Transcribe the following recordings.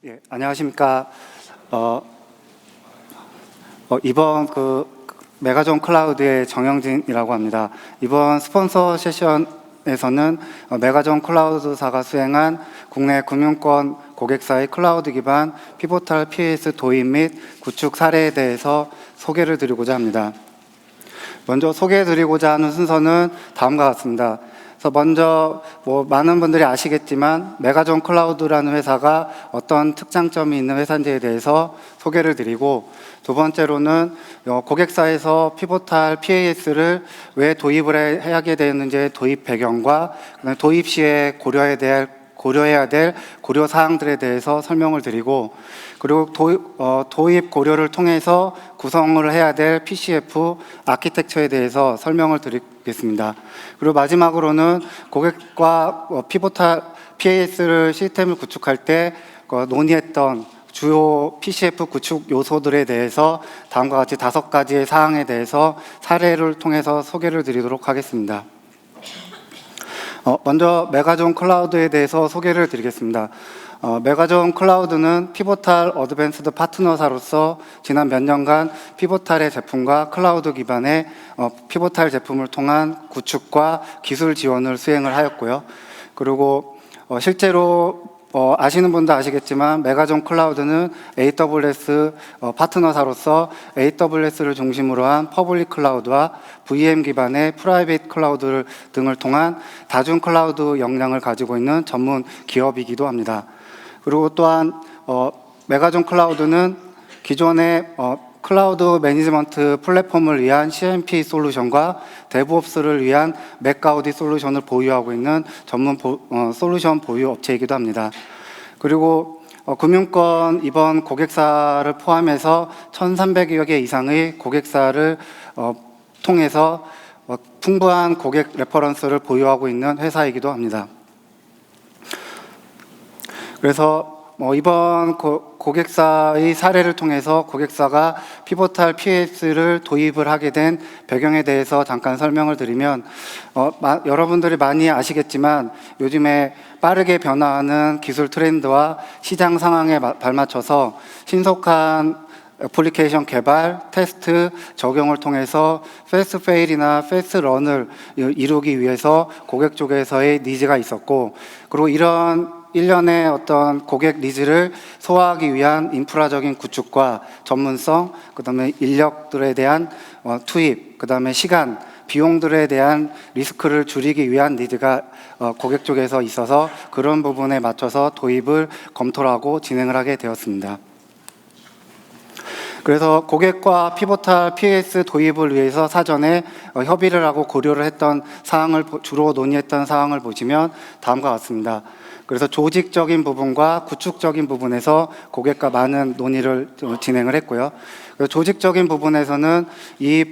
예, 안녕하십니까. 이번 메가존 클라우드의 정영진이라고 합니다. 이번 스폰서 세션에서는 메가존 클라우드사가 수행한 국내 금융권 고객사의 클라우드 기반 피보탈 PaaS 도입 및 구축 사례에 대해서 소개를 드리고자 합니다. 먼저 소개해드리고자 하는 순서는 다음과 같습니다. 그래서 먼저 많은 분들이 아시겠지만 메가존 클라우드라는 회사가 어떤 특장점이 있는 회사인지에 대해서 소개를 드리고, 두 번째로는 고객사에서 피보탈 PaaS를 왜 도입을 하게 되었는지의 도입 배경과 도입 시에 고려해야 될 고려 사항들에 대해서 설명을 드리고, 그리고 도입 고려를 통해서 구성을 해야 될 PCF 아키텍처에 대해서 설명을 드리겠습니다. 그리고 마지막으로는 고객과 피보탈 PaaS를 시스템을 구축할 때 논의했던 주요 PCF 구축 요소들에 대해서 다음과 같이 5가지의 사항에 대해서 사례를 통해서 소개를 드리도록 하겠습니다. 먼저 메가존 클라우드에 대해서 소개를 드리겠습니다. 메가존 클라우드는 피보탈 어드밴스드 파트너사로서 지난 몇 년간 피보탈의 제품과 클라우드 기반의 피보탈 제품을 통한 구축과 기술 지원을 수행을 하였고요. 그리고 실제로 아시는 분도 아시겠지만 메가존 클라우드는 AWS 파트너사로서 AWS를 중심으로 한 퍼블릭 클라우드와 VM 기반의 프라이빗 클라우드 등을 통한 다중 클라우드 역량을 가지고 있는 전문 기업이기도 합니다. 그리고 또한 메가존 클라우드는 기존의 클라우드 매니지먼트 플랫폼을 위한 CMP 솔루션과 데브옵스를 위한 맥가우디 솔루션을 보유하고 있는 전문 솔루션 보유 업체이기도 합니다. 그리고 금융권 이번 고객사를 포함해서 1,300여 개 이상의 고객사를 통해서 풍부한 고객 레퍼런스를 보유하고 있는 회사이기도 합니다. 그래서 이번 고객사의 사례를 통해서 고객사가 피보탈 PaaS를 도입을 하게 된 배경에 대해서 잠깐 설명을 드리면, 여러분들이 많이 아시겠지만 요즘에 빠르게 변화하는 기술 트렌드와 시장 상황에 발맞춰서 신속한 애플리케이션 개발, 테스트, 적용을 통해서 패스트 페일이나 패스트 런을 이루기 위해서 고객 쪽에서의 니즈가 있었고, 그리고 이런 일련의 어떤 고객 니즈를 소화하기 위한 인프라적인 구축과 전문성, 그 다음에 인력들에 대한 투입, 그 다음에 시간, 비용들에 대한 리스크를 줄이기 위한 니즈가 고객 쪽에서 있어서 그런 부분에 맞춰서 도입을 검토를 하고 진행을 하게 되었습니다. 그래서 고객과 피보탈 PaaS 도입을 위해서 사전에 협의를 하고 고려를 했던 사항을 주로 논의했던 사항을 보시면 다음과 같습니다. 그래서 조직적인 부분과 구축적인 부분에서 고객과 많은 논의를 진행을 했고요. 조직적인 부분에서는 이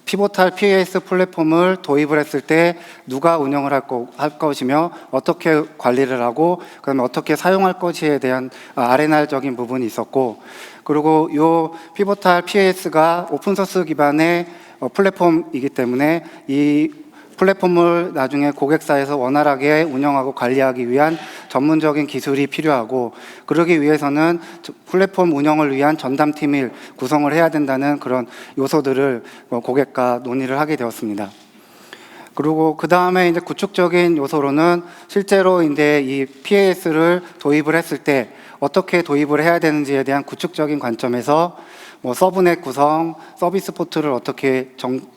피보탈 PaaS 플랫폼을 도입을 했을 때 누가 운영을 할 것이며 어떻게 관리를 하고 그다음에 어떻게 사용할 것에 대한 R&R적인 부분이 있었고, 그리고 이 피보탈 PaaS가 오픈소스 기반의 플랫폼이기 때문에 이 플랫폼을 나중에 고객사에서 원활하게 운영하고 관리하기 위한 전문적인 기술이 필요하고, 그러기 위해서는 플랫폼 운영을 위한 전담팀을 구성을 해야 된다는 그런 요소들을 고객과 논의를 하게 되었습니다. 그리고 그 다음에 이제 구축적인 요소로는 실제로 이제 이 PaaS를 도입을 했을 때 어떻게 도입을 해야 되는지에 대한 구축적인 관점에서 서브넷 구성, 서비스 포트를 어떻게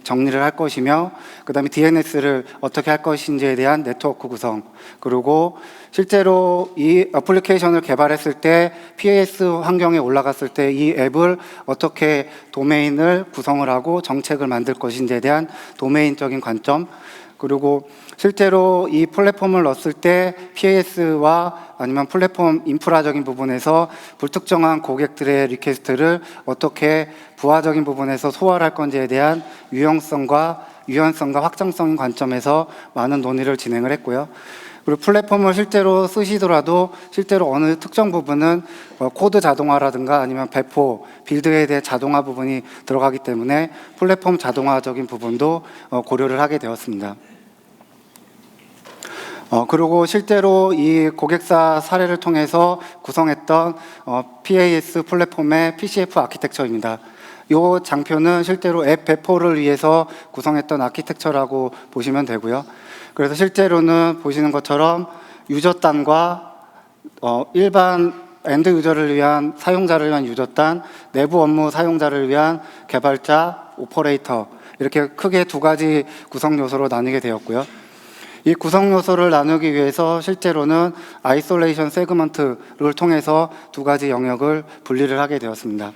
정리를 할 것이며, 그 다음에 DNS를 어떻게 할 것인지에 대한 네트워크 구성, 그리고 실제로 이 애플리케이션을 개발했을 때 PaaS 환경에 올라갔을 때 이 앱을 어떻게 도메인을 구성을 하고 정책을 만들 것인지에 대한 도메인적인 관점, 그리고 실제로 이 플랫폼을 넣었을 때 PaaS와 아니면 플랫폼 인프라적인 부분에서 불특정한 고객들의 리퀘스트를 어떻게 부하적인 부분에서 소화를 할 건지에 대한 유연성과 확장성 관점에서 많은 논의를 진행을 했고요. 그리고 플랫폼을 실제로 쓰시더라도 실제로 어느 특정 부분은 코드 자동화라든가 아니면 배포, 빌드에 대해 자동화 부분이 들어가기 때문에 플랫폼 자동화적인 부분도 고려를 하게 되었습니다. 그리고 실제로 이 고객사 사례를 통해서 구성했던 PAS 플랫폼의 PCF 아키텍처입니다. 이 장표는 실제로 앱 배포를 위해서 구성했던 아키텍처라고 보시면 되고요. 그래서 실제로는 보시는 것처럼 유저단과 일반 엔드 유저를 위한 사용자를 위한 유저단, 내부 업무 사용자를 위한 개발자, 오퍼레이터 이렇게 크게 두 가지 구성 요소로 나뉘게 되었고요. 이 구성 요소를 나누기 위해서 실제로는 아이솔레이션 세그먼트를 통해서 두 가지 영역을 분리를 하게 되었습니다.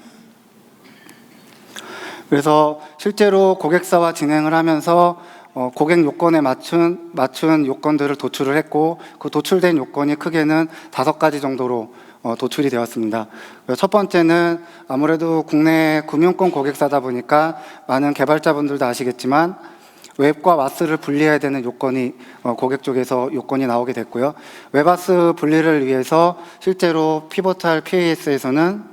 그래서 실제로 고객사와 진행을 하면서 고객 요건에 맞춘 요건들을 도출을 했고, 그 도출된 요건이 크게는 5가지 정도로 도출이 되었습니다. 첫 번째는 아무래도 국내 금융권 고객사다 보니까 많은 개발자분들도 아시겠지만 웹과 와스를 분리해야 되는 요건이 고객 쪽에서 요건이 나오게 됐고요. 웹와스 분리를 위해서 실제로 피보탈 PAS에서는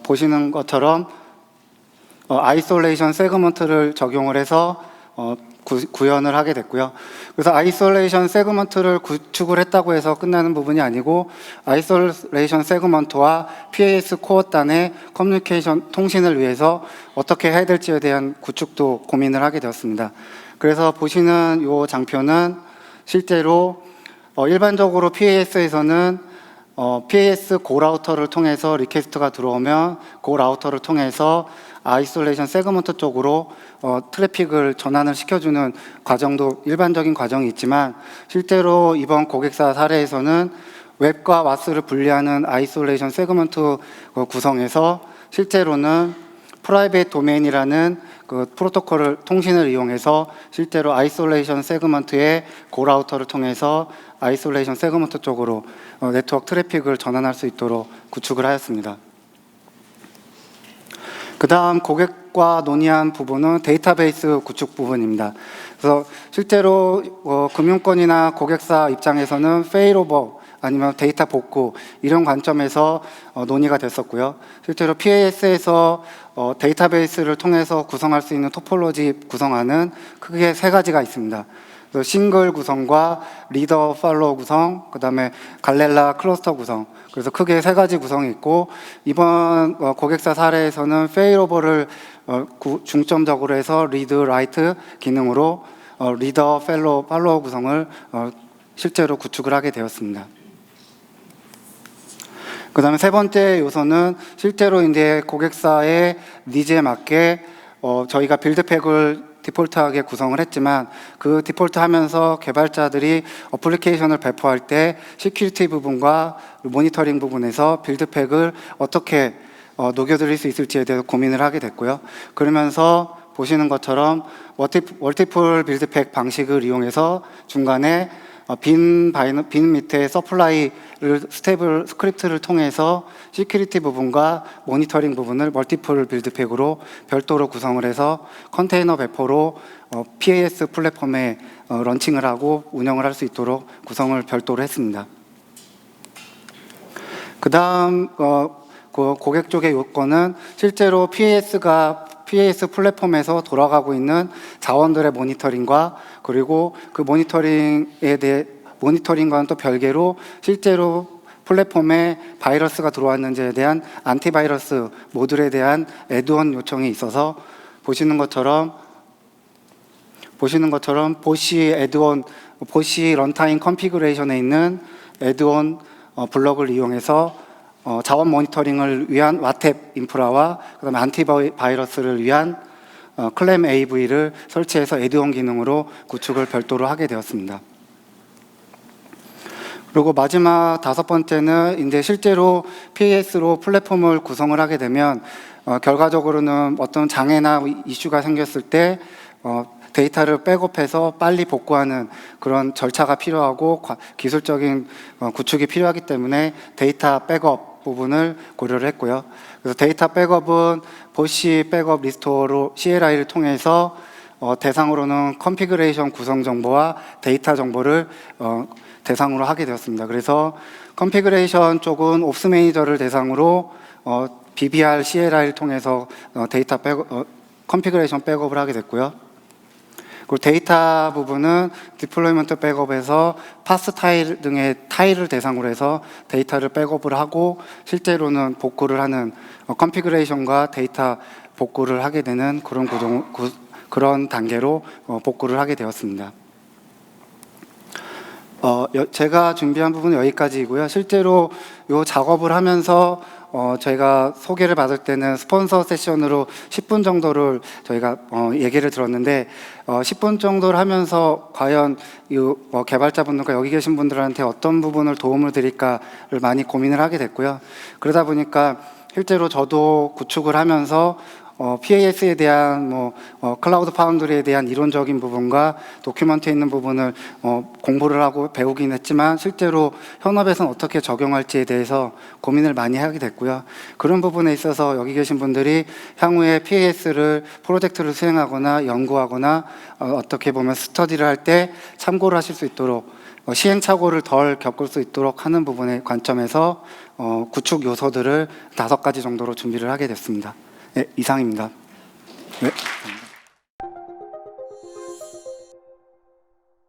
보시는 것처럼 아이솔레이션 세그먼트를 적용을 해서 구현을 하게 됐고요. 그래서 아이솔레이션 세그먼트를 구축을 했다고 해서 끝나는 부분이 아니고 아이솔레이션 세그먼트와 PAS 코어단의 커뮤니케이션 통신을 위해서 어떻게 해야 될지에 대한 구축도 고민을 하게 되었습니다. 그래서 보시는 이 장표는 실제로 일반적으로 PAS에서는 PAS 고 라우터를 통해서 리퀘스트가 들어오면 고 라우터를 통해서 아이솔레이션 세그먼트 쪽으로 트래픽을 전환을 시켜주는 과정도 일반적인 과정이 있지만, 실제로 이번 고객사 사례에서는 웹과 와스를 분리하는 아이솔레이션 세그먼트 구성에서 실제로는 프라이빗 도메인이라는 그 프로토콜을 통신을 이용해서 실제로 아이솔레이션 세그먼트의 고 라우터를 통해서 아이솔레이션 세그먼트 쪽으로 네트워크 트래픽을 전환할 수 있도록 구축을 하였습니다. 그 다음 고객과 논의한 부분은 데이터베이스 구축 부분입니다. 그래서 실제로 금융권이나 고객사 입장에서는 페일오버 아니면 데이터 복구 이런 관점에서 논의가 됐었고요. 실제로 PAS에서 데이터베이스를 통해서 구성할 수 있는 토폴로지 구성안은 크게 3가지가 있습니다. 싱글 구성과 리더 팔로우 구성, 그 다음에 갈렐라 클러스터 구성. 그래서 크게 3가지 구성이 있고, 이번 고객사 사례에서는 페일오버를 중점적으로 해서 리드 라이트 기능으로 리더 팔로우 구성을 실제로 구축을 하게 되었습니다. 그 다음에 3번째 요소는 실제로 이제 고객사의 니즈에 맞게 저희가 빌드팩을 디폴트하게 구성을 했지만, 그 디폴트 하면서 개발자들이 어플리케이션을 배포할 때 시큐리티 부분과 모니터링 부분에서 빌드팩을 어떻게 녹여드릴 수 있을지에 대해서 고민을 하게 됐고요. 그러면서 보시는 것처럼 멀티플 빌드팩 방식을 이용해서 중간에 빈 밑에 서플라이를 스크립트를 통해서 시큐리티 부분과 모니터링 부분을 멀티플 빌드팩으로 별도로 구성을 해서 컨테이너 배포로 PAS 플랫폼에 런칭을 하고 운영을 할 수 있도록 구성을 별도로 했습니다. 그 다음 고객 쪽의 요건은 실제로 PAS 플랫폼에서 돌아가고 있는 자원들의 모니터링과, 그리고 그 모니터링과는 또 별개로 실제로 플랫폼에 바이러스가 들어왔는지에 대한 안티바이러스 모듈에 대한 애드온 요청이 있어서 보시는 것처럼 보시 런타임 컨피그레이션에 있는 애드온 블럭을 이용해서 자원 모니터링을 위한 와탭 인프라와 그다음에 안티바이러스를 위한 클램 AV를 설치해서 애드온 기능으로 구축을 별도로 하게 되었습니다. 그리고 마지막 5번째는 이제 실제로 PAS로 플랫폼을 구성을 하게 되면 결과적으로는 어떤 장애나 이슈가 생겼을 때 데이터를 백업해서 빨리 복구하는 그런 절차가 필요하고 기술적인 구축이 필요하기 때문에 데이터 백업 부분을 고려를 했고요. 그래서 데이터 백업은 보시 백업 리스토어로 CLI를 통해서 대상으로는 컨피그레이션 구성 정보와 데이터 정보를 대상으로 하게 되었습니다. 그래서 컨피그레이션 쪽은 옵스 매니저를 대상으로 BBR CLI를 통해서 데이터 컨피그레이션 백업을 하게 됐고요. 그리고 데이터 부분은 디플로이먼트 백업에서 파스 타일 등의 타일을 대상으로 해서 데이터를 백업을 하고 실제로는 복구를 하는 컨피그레이션과 데이터 복구를 하게 되는 그런 단계로 복구를 하게 되었습니다. 제가 준비한 부분은 여기까지이고요. 실제로 이 작업을 하면서 저희가 소개를 받을 때는 스폰서 세션으로 10분 정도를 저희가 얘기를 들었는데 10분 정도를 하면서 과연 이 개발자분들과 여기 계신 분들한테 어떤 부분을 도움을 드릴까를 많이 고민을 하게 됐고요. 그러다 보니까 실제로 저도 구축을 하면서 PAS에 대한 클라우드 파운드리에 대한 이론적인 부분과 도큐먼트에 있는 부분을 공부를 하고 배우긴 했지만 실제로 현업에서는 어떻게 적용할지에 대해서 고민을 많이 하게 됐고요. 그런 부분에 있어서 여기 계신 분들이 향후에 PAS를 프로젝트를 수행하거나 연구하거나 어떻게 보면 스터디를 할 때 참고를 하실 수 있도록 시행착오를 덜 겪을 수 있도록 하는 부분의 관점에서 구축 요소들을 5가지 정도로 준비를 하게 됐습니다. 네, 이상입니다. 네.